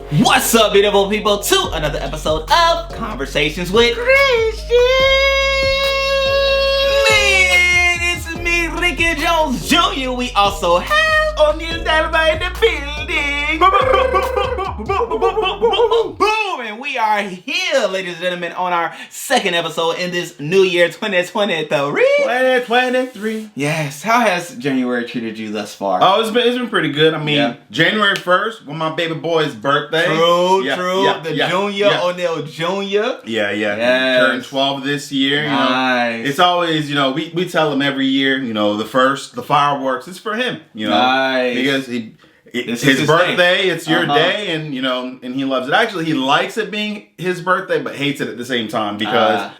What's up, beautiful people, to another episode of Conversations with Christian. Man, it's me, Ricky Jones Jr. We also have O'Neal Dynamite in the building. Boom, and we are here, ladies and gentlemen, on our second episode in this new year, 2023. 2023. Yes, how has January treated you thus far? Oh, it's been pretty good. I mean, January 1st, when my baby boy's birthday. True. Junior, O'Neal Jr. Yes. Turned 12 this year. Nice. You know, it's always, we tell him every year, the fireworks, it's for him, Nice. because his birthday, it's your day, and and he loves it. Actually, he likes it being his birthday, but hates it at the same time because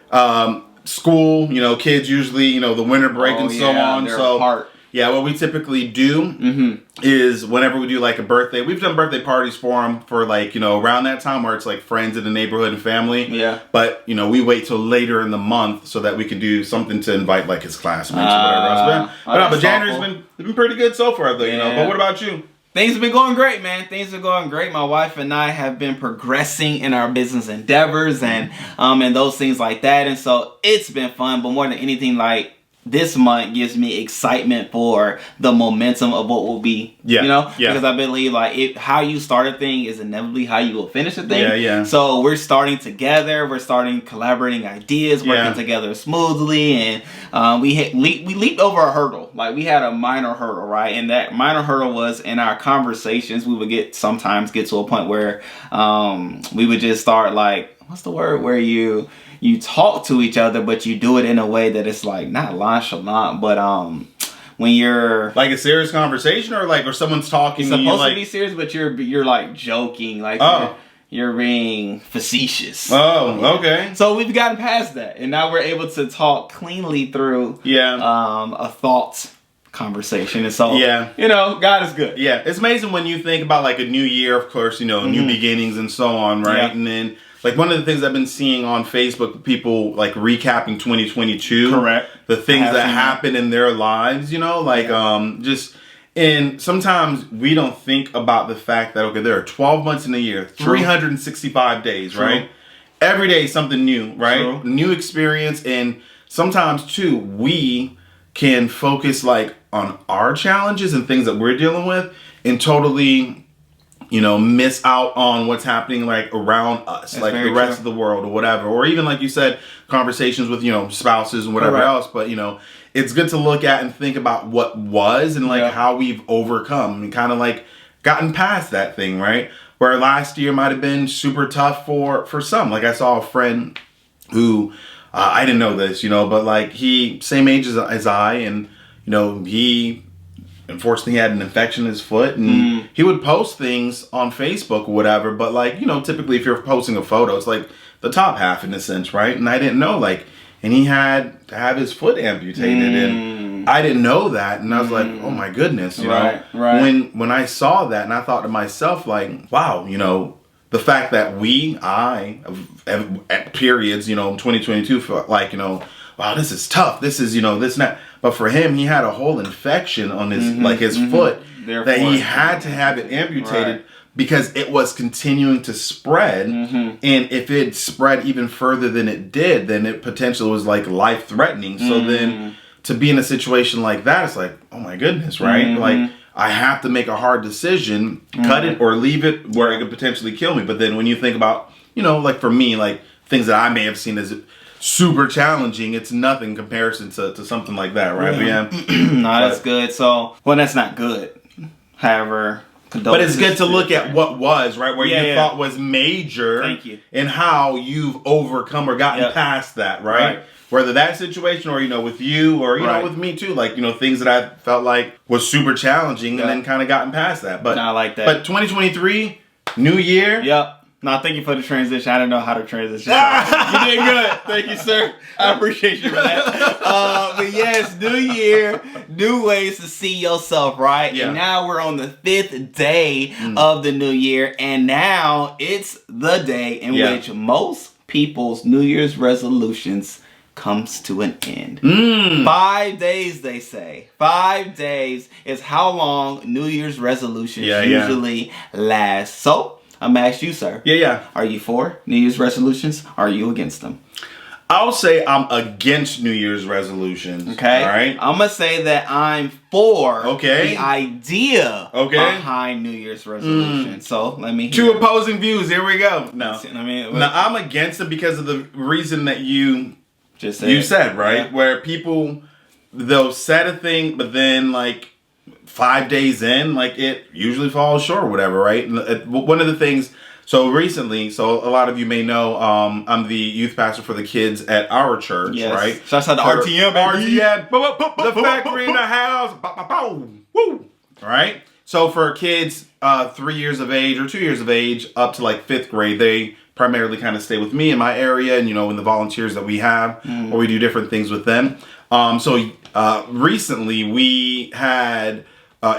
school, kids usually, the winter break and so on. So apart. Yeah, what we typically do is whenever we do like a birthday, we've done birthday parties for him for around that time where it's like friends in the neighborhood and family. Yeah. But, we wait till later in the month so that we can do something to invite like his classmates or whatever else. But January's been pretty good so far though, But what about you? Things have been going great, man. Things are going great. My wife and I have been progressing in our business endeavors and those things like that. And so it's been fun, but more than anything, this month gives me excitement for the momentum of what will be, because I believe how you start a thing is inevitably how you will finish a thing. Yeah. So we're starting together, we're starting collaborating ideas, working together smoothly, and we leaped over a hurdle. We had a minor hurdle, right? And that minor hurdle was in our conversations. We would sometimes get to a point where we would just start what's the word where you talk to each other, but you do it in a way that it's not nonchalant, but when you're like a serious conversation or someone's talking. It's supposed to be serious, but you're joking, you're being facetious. Oh, okay. So we've gotten past that, and now we're able to talk cleanly through a thought conversation. And so God is good. Yeah, it's amazing when you think about a new year, of course, new beginnings and so on, right? And then one of the things I've been seeing on Facebook, people recapping 2022. Correct. The things that happened in their lives, and sometimes we don't think about the fact that, there are 12 months in a year, 365 days, right? Every day something new, right? True. New experience. And sometimes too, we can focus on our challenges and things that we're dealing with and totally miss out on what's happening around us, That's the rest of the world or whatever, or even you said, conversations with spouses and whatever else. But it's good to look at and think about what was and how we've overcome and kind of gotten past that thing, right? Where last year might have been super tough for some. I saw a friend who I didn't know this, but he same age as I, and he unfortunately had an infection in his foot, and he would post things on Facebook or whatever, but typically if you're posting a photo, it's the top half in a sense, right? And I didn't know, and he had to have his foot amputated, and I didn't know that, and I was oh my goodness, you know? When I saw that, and I thought to myself, wow, the fact that I at periods, in 2022 felt wow, this is tough, this is, this and that. But for him, he had a whole infection on his his foot that he had to have it amputated because it was continuing to spread. And if it spread even further than it did, then it potentially was life-threatening. So then to be in a situation like that, it's oh my goodness, right? I have to make a hard decision, cut it or leave it where it could potentially kill me. But then when you think about, for me, things that I may have seen as super challenging, it's nothing in comparison to something like that, right? That's good. So, that's not good. However, but it's good to look at what was, right? Where you thought was major. Thank you. And how you've overcome or gotten past that, right? Whether that situation or, with you or, with me too, things that I felt was super challenging and then kind of gotten past that. But I like that. But 2023, new year. Yep. No, thank you for the transition. I didn't know how to transition. You did good. Thank you, sir. I appreciate you for that. But yes, new year, new ways to see yourself, right? Yeah. And now we're on the 5th day of the new year. And now it's the day in which most people's New Year's resolutions comes to an end. 5 days, they say. 5 days is how long New Year's resolutions usually last. So I'm gonna ask you, sir. Yeah. Are you for New Year's resolutions? Or are you against them? I'll say I'm against New Year's resolutions. Okay. All right. I'm gonna say that I'm for the idea behind New Year's resolution. So let me hear. 2 opposing views. Here we go. No, I mean, no, I'm against it because of the reason that you just said, right? Yeah. Where people, they'll set a thing, but then like 5 days in, like it usually falls short or whatever, right? And one of the things. So recently, so a lot of you may know, I'm the youth pastor for the kids at our church, right? Shouts out to RTM, baby. RTM, the factory in the house, woo! Right? So for kids 3 years of age or 2 years of age up to like 5th grade, they primarily kind of stay with me in my area and, in the volunteers that we have, or we do different things with them. So recently we had,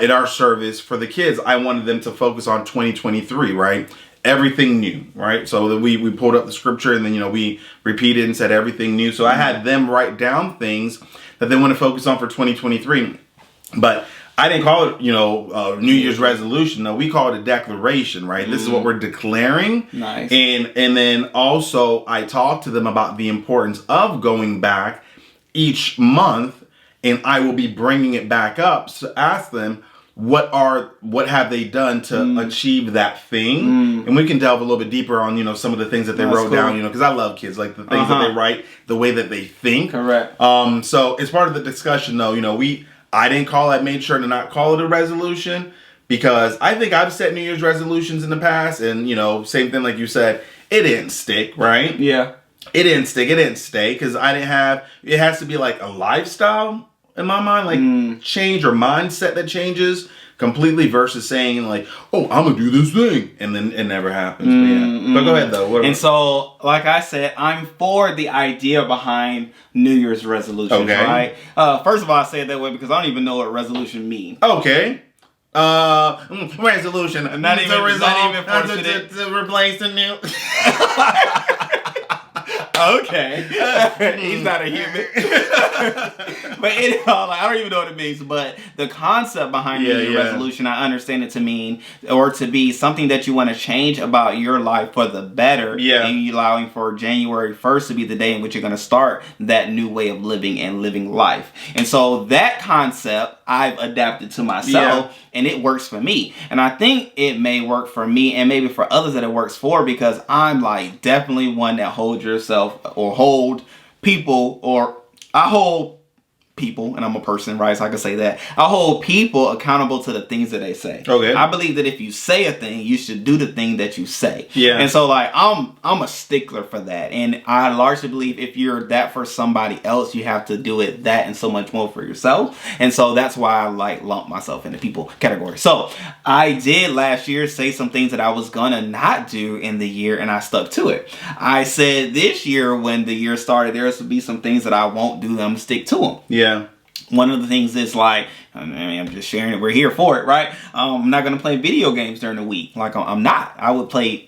in our service for the kids, I wanted them to focus on 2023, right? Everything new, right? So that we pulled up the scripture and then, we repeated and said everything new. So I had them write down things that they want to focus on for 2023. But I didn't call it, New Year's resolution. No, we call it a declaration, right? This is what we're declaring. Nice. And then also I talked to them about the importance of going back each month, and I will be bringing it back up. So ask them, what have they done to achieve that thing? And we can delve a little bit deeper on, some of the things that they wrote down, because I love kids, like the things that they write, the way that they think. Correct. So as part of the discussion though, I didn't made sure to not call it a resolution, because I think I've set New Year's resolutions in the past and, same thing like you said, it didn't stick, right? Yeah. It didn't stick. It didn't stay because it has to be like a lifestyle in my mind, like change or mindset that changes completely versus saying like, oh, I'm gonna do this thing, and then it never happens. But go ahead though. And so, like I said, I'm for the idea behind New Year's resolutions, right? First of all, I say it that way because I don't even know what resolution means. Okay. Resolution. Not even to replace the new. Okay. He's not a human. But I don't even know what it means. But the concept behind New Year's resolution, I understand it to mean, or to be something that you want to change about your life for the better. Yeah. And you allowing for January 1st to be the day in which you're going to start that new way of living and living life. And so that concept I've adapted to myself, and it works for me. And I think it may work for me and maybe for others that it works for, because I'm like definitely one that holds yourself or hold people, or I hold people, and I'm a person, right? So I can say that. I hold people accountable to the things that they say. Okay. I believe that if you say a thing, you should do the thing that you say. Yeah. And so like I'm a stickler for that. And I largely believe if you're that for somebody else, you have to do it that and so much more for yourself. And so that's why I like lump myself in the people category. So I did last year say some things that I was gonna not do in the year, and I stuck to it. I said this year when the year started, there will be some things that I won't do, that I'm gonna stick to them. Yeah. One of the things is like, I mean, I'm just sharing it. We're here for it, right? I'm not going to play video games during the week. Like I'm not. I would play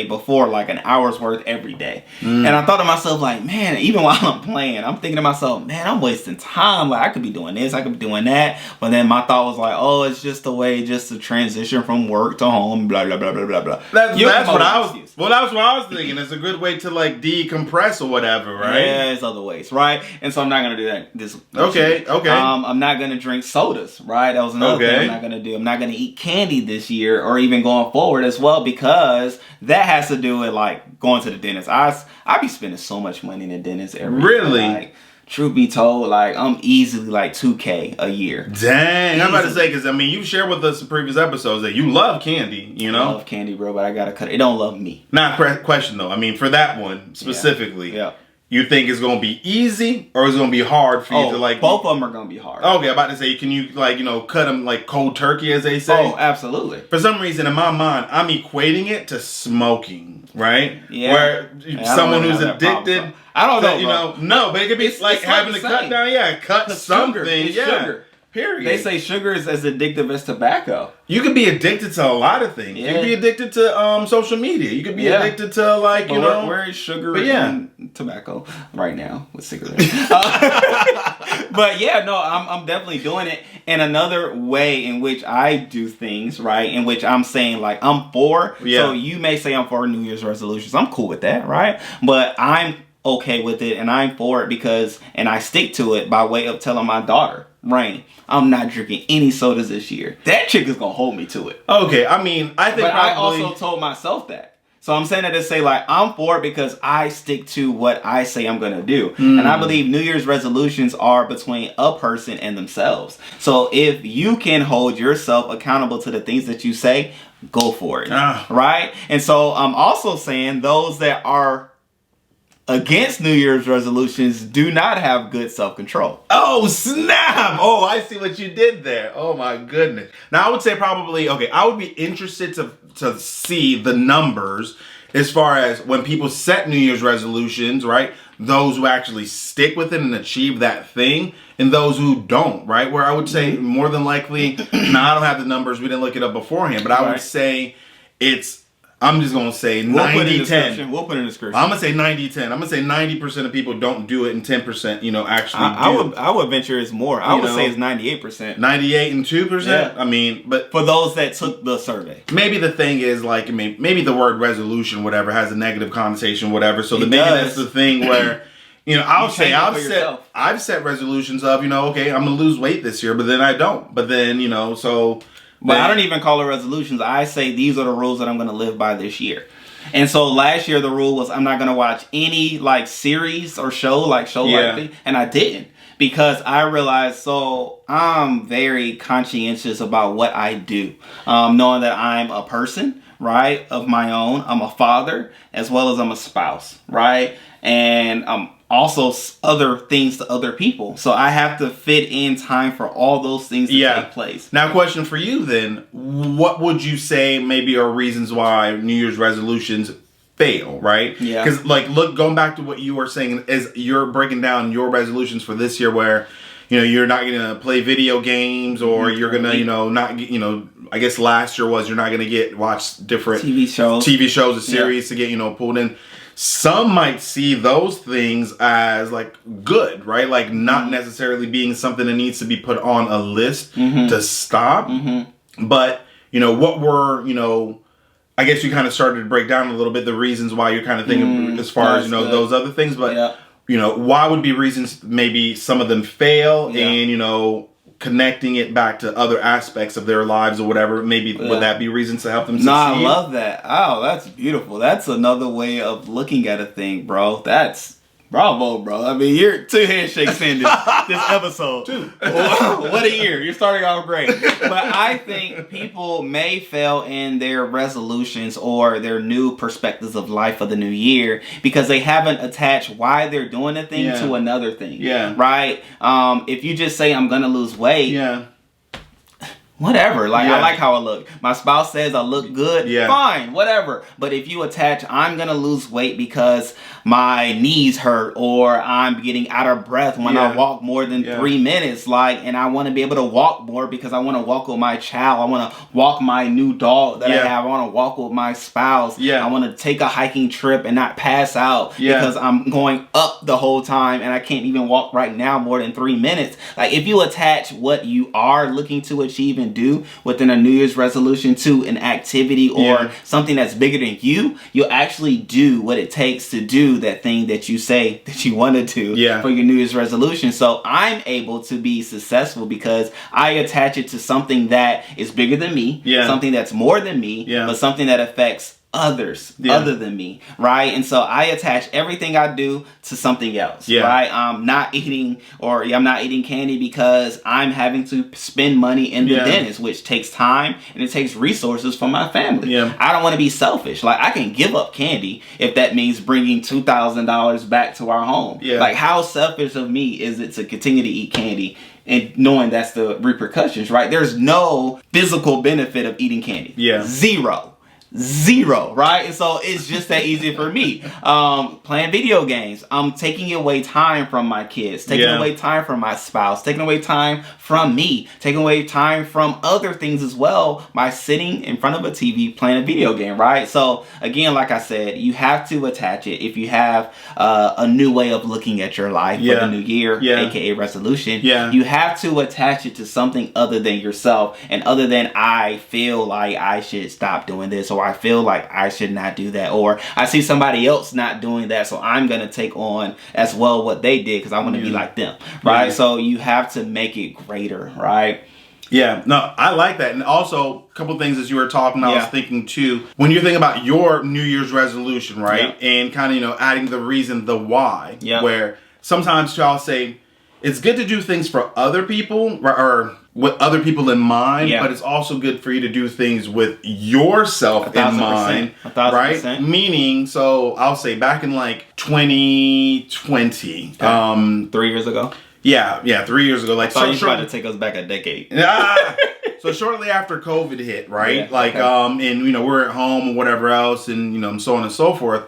before like an hour's worth every day. And I thought to myself like, man, even while I'm playing, I'm thinking to myself, man, I'm wasting time. Like I could be doing this, I could be doing that. But then my thought was like, oh, it's just a way just to transition from work to home, blah, blah, blah, blah, blah, blah. That's what I was. Well, that was what I was thinking. It's a good way to like decompress or whatever, right? Yeah, there's other ways, right? And so I'm not going to do that this Okay. I'm not going to drink sodas, right? That was another thing I'm not going to do. I'm not going to eat candy this year or even going forward as well, because that has to do with like going to the dentist. I be spending so much money in the dentist every year. Really? Like, truth be told, like I'm easily like $2,000 a year. Dang, easily. I'm about to say, because I mean, you shared with us in previous episodes that you love candy, I love candy, bro, but I gotta cut it. It don't love me. Not question though. I mean, for that one specifically, yeah. You think it's gonna be easy or is it gonna be hard for you to like? Both of them are gonna be hard. Okay, I'm about to say, can you like cut them like cold turkey, as they say? Oh, absolutely. For some reason, in my mind, I'm equating it to smoking, right? Yeah. Where someone who's addicted. I don't know. No, but it could be like having to cut down. Yeah, cut something. It's yeah. sugar. Period. They say sugar is as addictive as tobacco. You could be addicted to a lot of things. Yeah. You could be addicted to social media. You could be addicted to like, but you know. Where is sugar and tobacco right now with cigarettes? But yeah, no, I'm definitely doing it. And another way in which I do things, right, in which I'm saying like I'm for. Yeah. So you may say I'm for New Year's resolutions. I'm cool with that, right? But I'm okay with it and I'm for it because, and I stick to it by way of telling my daughter, Rain, I'm not drinking any sodas this year. That chick is gonna hold me to it. Okay, I mean, I think, but I also told myself that. So I'm saying that to say like I'm for it because I stick to what I say I'm gonna do, and I believe New Year's resolutions are between a person and themselves. So if you can hold yourself accountable to the things that you say, go for it, right? And so I'm also saying those that are against New Year's resolutions do not have good self-control. Oh, snap! Oh, I see what you did there. Oh, my goodness. Now, I would say probably, okay, I would be interested to see the numbers as far as when people set New Year's resolutions, right? Those who actually stick with it and achieve that thing, and those who don't, right? Where I would say more than likely, now I don't have the numbers, we didn't look it up beforehand, but I would say I'm just going to say 90-10. We'll put it in the description. I'm going to say 90-10. I'm going to say 90% of people don't do it and 10%, you know, actually do. I would venture it's more. I would say it's 98%. 98 and 2%? Yeah. I mean, but for those that took the survey. Maybe the thing is like, I mean, maybe the word resolution, whatever, has a negative connotation, whatever. So maybe that's the thing where, you know, I've set resolutions of, you know, okay, I'm going to lose weight this year, but then I don't. But then, you know, so... But I don't even call it resolutions. I say these are the rules that I'm going to live by this year. And so last year the rule was I'm not going to watch any like series or show like thing, and I didn't because I realized so I'm very conscientious about what I do, knowing that I'm a person, right, of my own. I'm a father as well as I'm a spouse, right, and also other things to other people. So I have to fit in time for all those things to take place. Now, question for you then. What would you say maybe are reasons why New Year's resolutions fail, right? Yeah. Because, like, going back to what you were saying, is you're breaking down your resolutions for this year where, you know, you're not going to play video games or you're going to, you know, not get, you know, I guess last year was you're not going to watch different TV shows or series to get, you know, pulled in. Some might see those things as like good, right? Like not necessarily being something that needs to be put on a list to stop. But, you know, what were, you know, I guess you kind of started to break down a little bit the reasons why you're kind of thinking as far as, you know, those other things. But, you know, why would be reasons maybe some of them fail and, you know, connecting it back to other aspects of their lives or whatever, maybe would that be reasons to help them succeed? No, I love that. Oh, that's beautiful. That's another way of looking at a thing, bro. That's bravo, bro. I mean, you're 2 handshakes in this episode. 2. What a year. You're starting off great. But I think people may fail in their resolutions or their new perspectives of life for the new year because they haven't attached why they're doing a thing to another thing. Yeah. Right? If you just say, I'm going to lose weight. Yeah. Whatever. Like, I like how I look. My spouse says I look good. Yeah. Fine. Whatever. But if you attach, I'm going to lose weight because my knees hurt or I'm getting out of breath when I walk more than 3 minutes, like, and I want to be able to walk more because I want to walk with my child. I want to walk my new dog that I have. I want to walk with my spouse. I want to take a hiking trip and not pass out because I'm going up the whole time and I can't even walk right now more than 3 minutes. Like, if you attach what you are looking to achieve and do within a New Year's resolution to an activity or something that's bigger than you, you'll actually do what it takes to do that thing that you say that you want to do for your New Year's resolution. So I'm able to be successful because I attach it to something that is bigger than me, something that's more than me, but something that affects others other than me, right? And so I attach everything I do to something else, right? I'm not eating candy because I'm having to spend money in the dentist, which takes time and it takes resources from my family. I don't want to be selfish. Like, I can give up candy if that means bringing $2,000 back to our home. Like, how selfish of me is it to continue to eat candy and knowing that's the repercussions, right? There's no physical benefit of eating candy. Zero. zero, right? And so it's just that easy for me. Playing video games, I'm taking away time from my kids, taking away time from my spouse, taking away time from me, taking away time from other things as well by sitting in front of a TV playing a video game, right? So again, like I said, you have to attach it. If you have a new way of looking at your life for the new year, aka resolution, you have to attach it to something other than yourself and other than I feel like I should stop doing this, or I feel like I should not do that, or I see somebody else not doing that, so I'm going to take on as well what they did because I want to be like them, right? So you have to make it greater, right? Yeah, no, I like that. And also, a couple things as you were talking, I was thinking too, when you think about your New Year's resolution, right? And kind of, you know, adding the reason, the why, where sometimes y'all say, it's good to do things for other people or with other people in mind, but it's also good for you to do things with yourself in mind, right? Meaning, so I'll say back in like 2020, 3 years ago. Yeah, 3 years ago. Like, I thought you tried to take us back a decade. So shortly after COVID hit, right? And you know, we're at home and whatever else, and you know, so on and so forth.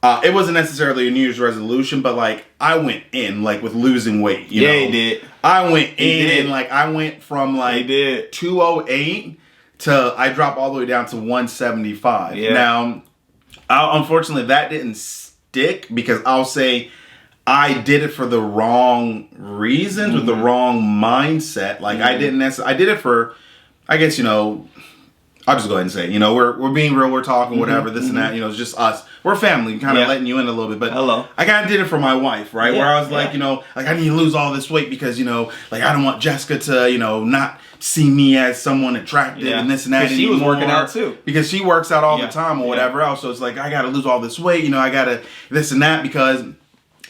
It wasn't necessarily a New Year's resolution, but like I went in like with losing weight. You know? You did. I went in and like I went from like 208 to I dropped all the way down to 175. Now, unfortunately, that didn't stick because I'll say I did it for the wrong reasons with the wrong mindset. Like I didn't necessarily. I did it for, I guess, you know. I'll just go ahead and say, you know, we're being real, we're talking, whatever, this and that, you know, it's just us. We're family, kind of letting you in a little bit. But I kind of did it for my wife, right? Where I was like, you know, like I need to lose all this weight because, you know, like I don't want Jessica to, you know, not see me as someone attractive and this and that. Because she was working out too. Because she works out all the time or whatever else. So it's like, I got to lose all this weight, you know, I got to this and that because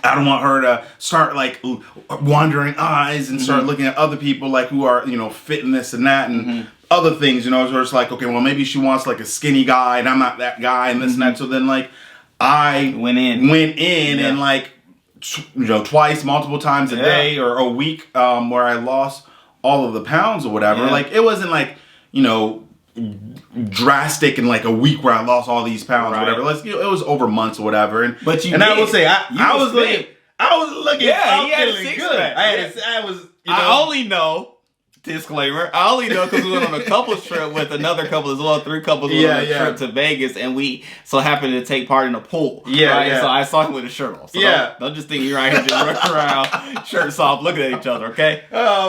I don't want her to start like wandering eyes and start looking at other people like who are, you know, fit in this and that and other things, you know, where it's like, okay, well, maybe she wants like a skinny guy and I'm not that guy and this and that. So then like I went in and like, you know, twice, multiple times a day or a week where I lost all of the pounds or whatever. Like it wasn't like, you know, drastic in like a week where I lost all these pounds or whatever. Like, you know, it was over months or whatever. And I will say I was looking feeling good. I only know. Disclaimer, I only know because we went on a couples trip with another couple as well. 3 couples went on a trip to Vegas, and we so happened to take part in a pool. So I saw him with a shirt off. So don't just think you're right here just running around, shirts off, looking at each other, okay?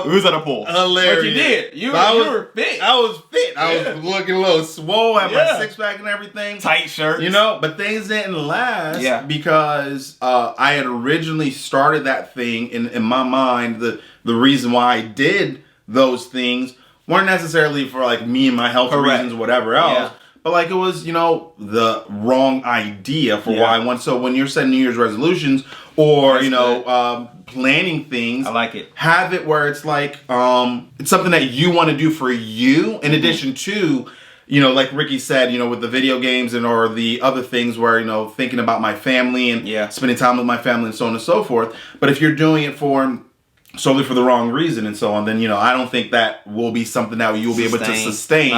We was at a pool. Hilarious. But you did. You were fit. I was fit. I was looking a little swole, had my six-pack and everything. Tight shirt. You know, but things didn't last because I had originally started that thing in my mind. The reason why I did those things weren't necessarily for like me and my health reasons or whatever else, but like it was, you know, the wrong idea for why I want. So when you're setting New Year's resolutions or you know planning things, I like it. Have it where it's like it's something that you want to do for you in addition to, you know, like Ricky said, you know, with the video games and or the other things where, you know, thinking about my family and spending time with my family and so on and so forth. But if you're doing it for solely for the wrong reason and so on, then, you know, I don't think that will be something that you'll be able to sustain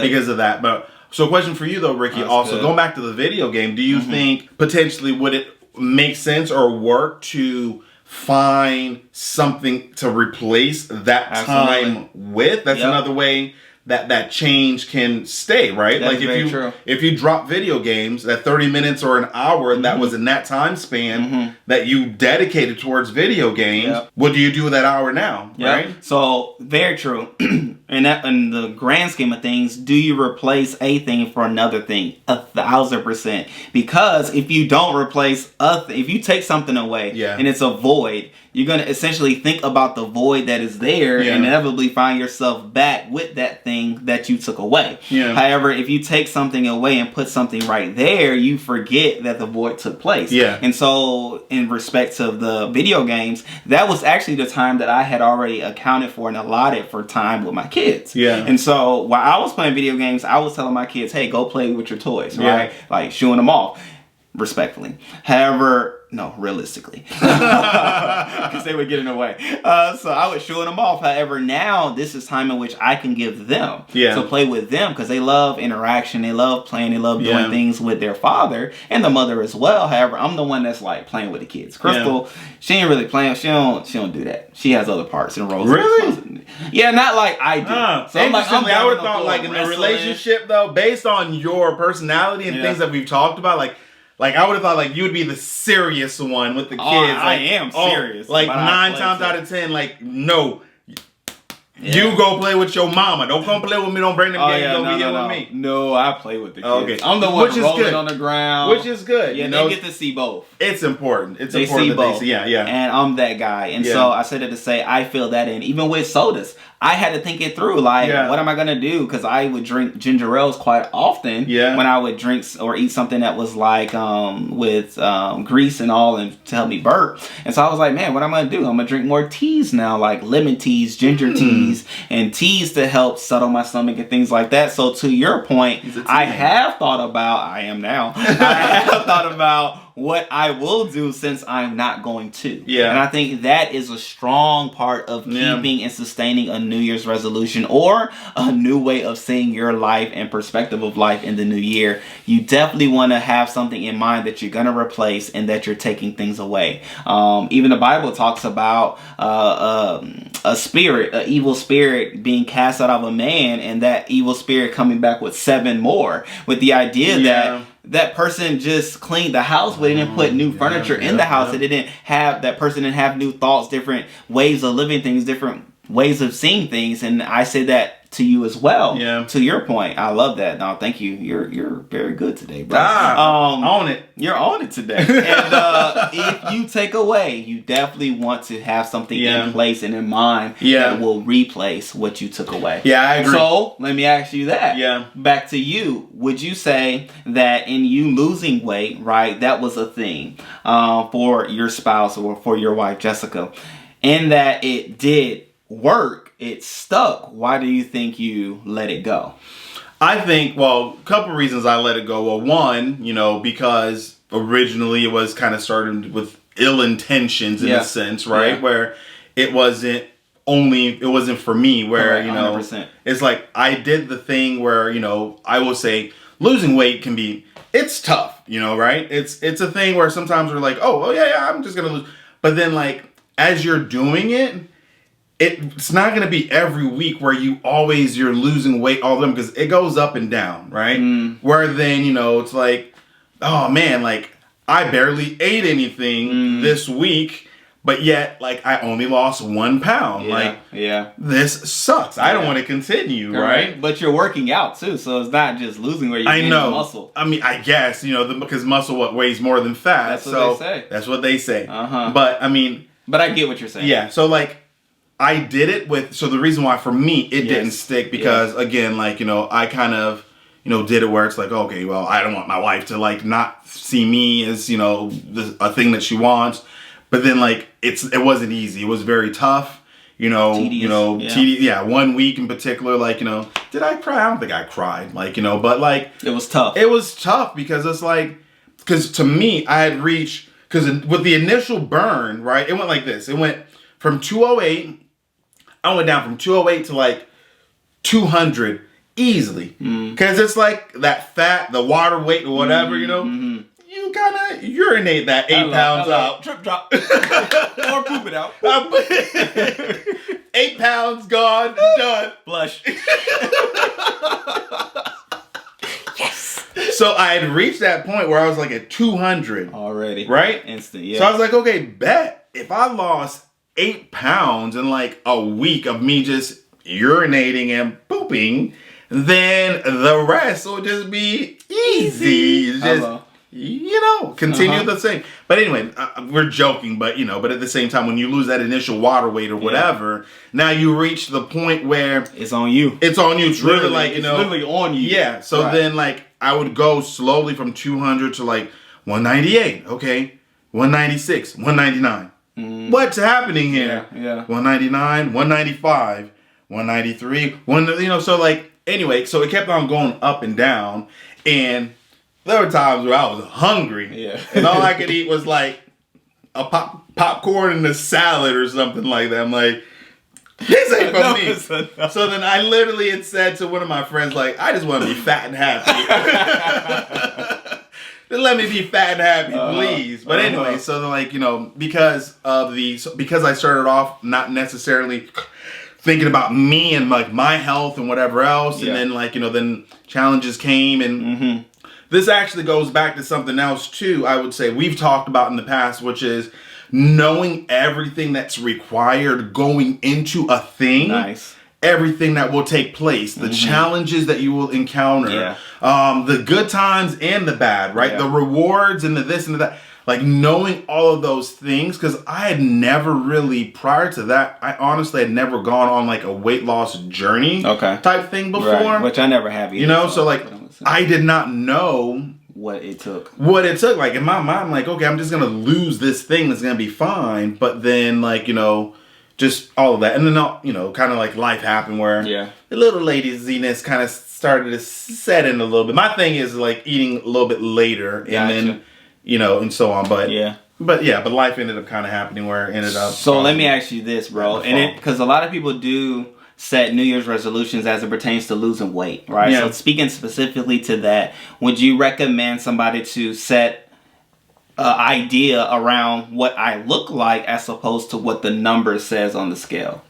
because of that. But so a question for you though, Ricky, going back to the video game, do you think potentially would it make sense or work to find something to replace that time with? That's another way that change can stay, right? That's like if you drop video games, that 30 minutes or an hour that was in that time span that you dedicated towards video games, what do you do with that hour now, right? So very true. In the grand scheme of things, do you replace a thing for another thing? 1,000%. Because if you don't replace if you take something away and it's a void, you're going to essentially think about the void that is there and inevitably find yourself back with that thing that you took away. However, if you take something away and put something right there, you forget that the void took place. And so in respect to the video games, that was actually the time that I had already accounted for and allotted for time with my kids. And so while I was playing video games, I was telling my kids, hey, go play with your toys, right? Like shooing them off respectfully. However, No, realistically. Because they would get in the way. So I would shoo them off. However, now this is time in which I can give them to play with them because they love interaction. They love playing. They love doing things with their father and the mother as well. However, I'm the one that's like playing with the kids. Crystal, she ain't really playing. She don't do that. She has other parts and roles. Really? Yeah, not like I do. So I'm like, I would have thought like in the relationship though, based on your personality and things that we've talked about, like I would have thought like you would be the serious one with the kids. I am serious. Like 9 times out of 10, like no. You go play with your mama. Don't come play with me. Don't bring them games over here with me. No, I play with the kids. Okay. I'm the one rolling on the ground. Which is good. Yeah, they get to see both. It's important. It's they important see both. They see, yeah. And I'm that guy. And so I said it to say I feel that in. Even with sodas, I had to think it through. Like, what am I going to do? Because I would drink ginger ales quite often when I would drink or eat something that was like with grease and all and to help me burp. And so I was like, man, what am I going to do? I'm going to drink more teas now, like lemon teas, ginger teas, and teas to help settle my stomach and things like that. So to your point, I have thought about what I will do since I'm not going to. Yeah. And I think that is a strong part of keeping and sustaining a New Year's resolution or a new way of seeing your life and perspective of life in the new year. You definitely want to have something in mind that you're going to replace and that you're taking things away. Even the Bible talks about a spirit, an evil spirit being cast out of a man and that evil spirit coming back with 7 more with the idea that person just cleaned the house, but they didn't put new furniture in the house. That person didn't have new thoughts, different ways of living things, different ways of seeing things. And I say that to you as well. Yeah. To your point, I love that. No, thank you. You're very good today, bro. On it. You're on it today. And if you take away, you definitely want to have something in place and in mind that will replace what you took away. Yeah, I agree. So let me ask you that. Yeah. Back to you. Would you say that in you losing weight, right, that was a thing for your spouse or for your wife, Jessica, and that it did work? It stuck. Why do you think you let it go? I think, well, a couple reasons I let it go. Well, one, because originally it was kind of started with ill intentions in a sense, right? Where it wasn't for me, where, 100%. It's like I did the thing where, I will say losing weight it's tough, right? It's a thing where sometimes we're like, oh yeah, I'm just going to lose. But then like, as you're doing it, it's not going to be every week where you're losing weight all of them because it goes up and down, right? Where then, it's like, oh man, like I barely ate anything this week, but yet like I only lost 1 pound. This sucks. I don't want to continue, right? But you're working out too, so it's not just losing weight, you're gaining muscle. I mean, I guess, because muscle weighs more than fat. That's what they say. That's what they say. But I mean... But I get what you're saying. Yeah, so like, I did it so the reason why for me it didn't stick because again, like, I kind of, did it where it's like, okay, well, I don't want my wife to like not see me as, a thing that she wants. But then like, it wasn't easy. It was very tough, tedious. 1 week in particular, like, did I cry? I don't think I cried, like, but like. It was tough. It was tough because it's like, because to me, I had reached, because with the initial burn, right, it went like this. It went from 208. I went down from 208 to like 200 easily. Because it's like that fat, the water weight or whatever, you kind of urinate that 8 pounds out. Trip drop. Or poop it out. 8 pounds gone, done. Blush. Yes. So I had reached that point where I was like at 200. Already. Right? Instant, yeah. So I was like, okay, bet. If I lost 8 pounds in like a week of me just urinating and pooping, then the rest will just be easy. Just, continue the same. But anyway, we're joking, but but at the same time, when you lose that initial water weight or whatever, now you reach the point where it's on you. It's on you. It's really like, it's literally on you. Yeah. So then like I would go slowly from 200 to like 198. Okay. 196, 199. What's happening here? Yeah. 199, 195, 193, so like, anyway, so it kept on going up and down, and there were times where I was hungry, and all I could eat was like a popcorn and a salad or something like that. I'm like, this ain't for me. So then I literally had said to one of my friends, like, I just want to be fat and happy. Just let me be fat and happy, please. But anyway, so then, like, you know, because I started off not necessarily thinking about me and like my health and whatever else, and then like, you know, then challenges came, and this actually goes back to something else too. I would say we've talked about in the past, which is knowing everything that's required going into a thing. Nice. Everything that will take place, the challenges that you will encounter, the good times and the bad, right? The rewards and the this and the that. Like knowing all of those things, because I had never really, prior to that, I honestly had never gone on like a weight loss journey type thing before. Right. Which I never have either. You know, so like I did not know what it took. Like in my mind, I'm like, okay, I'm just going to lose this thing that's going to be fine. But then like, you know, just all of that. And then, you know, kind of like life happened where the little laziness kind of started to set in a little bit. My thing is like eating a little bit later and then, you know, and so on. But but life ended up kind of happening where it ended up. So let me ask you this, bro. And because a lot of people do set New Year's resolutions as it pertains to losing weight, right? So speaking specifically to that, would you recommend somebody to set an idea around what I look like as opposed to what the number says on the scale?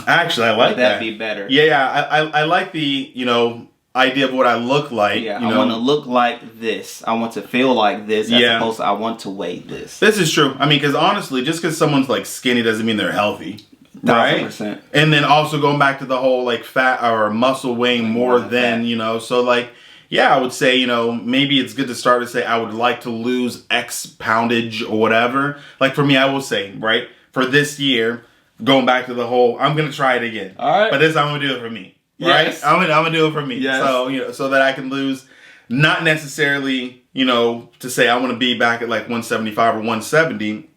Actually, I like that. Would that be better? I like the, you know, idea of what I look like. I want to look like this. I want to feel like this as opposed to I want to weigh this. This is true. I mean, because honestly, just because someone's like skinny doesn't mean they're healthy. Right? 100%. And then also going back to the whole like fat or muscle weighing more than, you know, so like, I would say, you know, maybe it's good to start to say I would like to lose X poundage or whatever. Like for me, I will say, right, for this year, going back to the whole, I'm going to try it again. All right. But this, I'm going to do it for me. Yes. Right? I'm gonna do it for me. Yes. So, you know, so that I can lose, not necessarily, you know, to say I want to be back at like 175 or 170,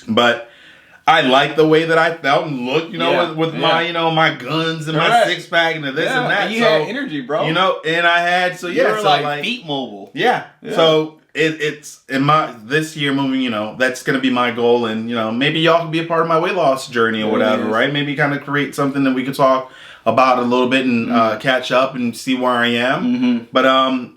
but I like the way that I felt and looked, you know, with my, you know, my guns and my six pack and this and that. And you had energy, bro. You know, and I had, so you were like feet mobile. Yeah. So it's in my, this year moving, you know, that's going to be my goal. And, you know, maybe y'all can be a part of my weight loss journey or whatever, right? Maybe kind of create something that we could talk about a little bit and catch up and see where I am. But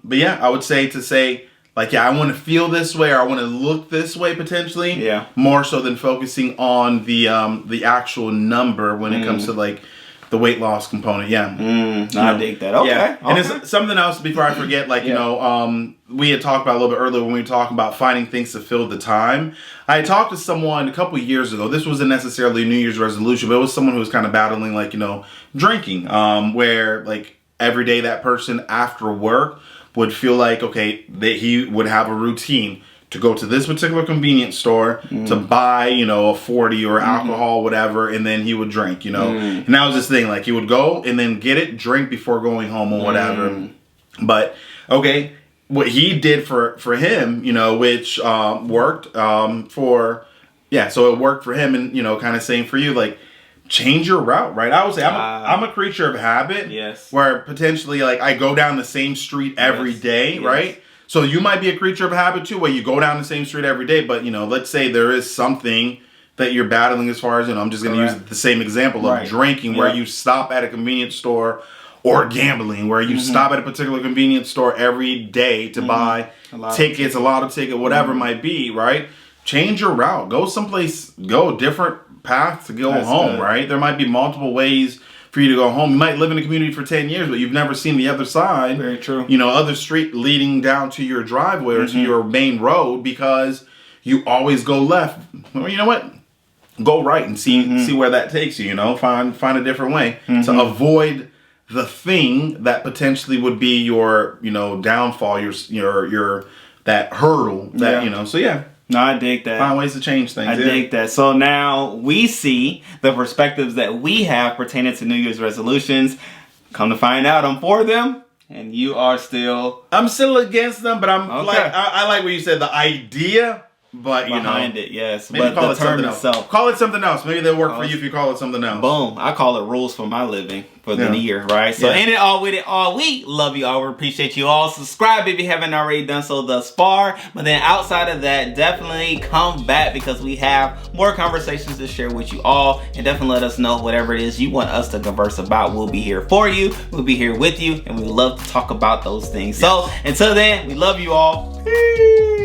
yeah, I would say like, I want to feel this way or I want to look this way potentially. Yeah. More so than focusing on the actual number when it comes to like the weight loss component. Yeah. I dig that. Okay. Yeah. And it's something else before I forget, like, you know, we had talked about a little bit earlier when we were talking about finding things to fill the time. I had talked to someone a couple years ago. This wasn't necessarily a New Year's resolution, but it was someone who was kind of battling, like, you know, drinking, where like every day that person after work would feel like, okay, that he would have a routine to go to this particular convenience store to buy, you know, a 40 or alcohol, whatever, and then he would drink, you know. And that was this thing, like he would go and then get it, drink before going home or whatever. But, okay, what he did for him, you know, which worked so it worked for him, and, you know, kind of saying for you, like, change your route, right? I would say I'm a creature of habit. Yes. Where potentially, like, I go down the same street every day, right? So you might be a creature of habit too, where you go down the same street every day. But, you know, let's say there is something that you're battling as far as, you know, I'm just going to use the same example of drinking, where you stop at a convenience store, or gambling, where you stop at a particular convenience store every day to buy tickets, a lotto ticket, whatever it might be, right? Change your route. Go someplace, go a different path to go home, right? There might be multiple ways for you to go home. You might live in a community for 10 years, but you've never seen the other side. Very true. You know, other street leading down to your driveway or to your main road, because you always go left. Well, you know what? Go right and see where that takes you, you know? Find a different way to avoid the thing that potentially would be your, you know, downfall, your that hurdle that, you know. So yeah. No, I dig that. Find ways to change things. I dig that. So now we see the perspectives that we have pertaining to New Year's resolutions. Come to find out, I'm for them, and you are still... I'm still against them, but I'm like, I like what you said, the idea, But behind it, yes. Maybe but call the it term something itself. else. Call it something else. Maybe they'll work for you if you call it something else. Boom. I call it rules for my living for the year, right? So ain't it all with it all we love you all. We appreciate you all. Subscribe if you haven't already done so thus far. But then outside of that, definitely come back because we have more conversations to share with you all. And definitely let us know whatever it is you want us to converse about. We'll be here for you. We'll be here with you. And we love to talk about those things. So until then, we love you all. Peace.